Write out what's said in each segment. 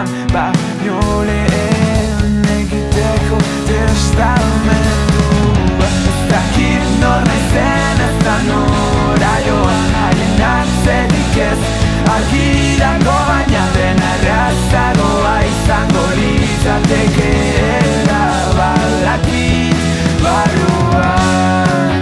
eman baino lehen egiteko testamentua. Ez dakit nor naizen ez da nora joan, haien atzetik ez argirako, baina dena errazagoa izango litzateke badakit barruan.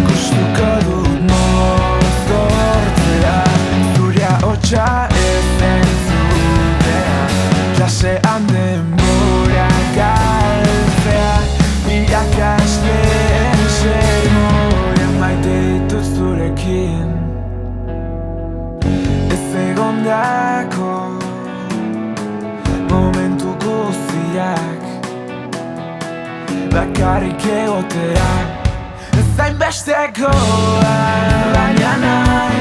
Gustuko dut mozortzea, zuria hotxa ez entzutea, klasean denbora galtzea, irakasleen sermoiak maite ditut zurekin. Ez egondako momentu guztiak bakarrik egotea ez hainbestekoa, baina nahi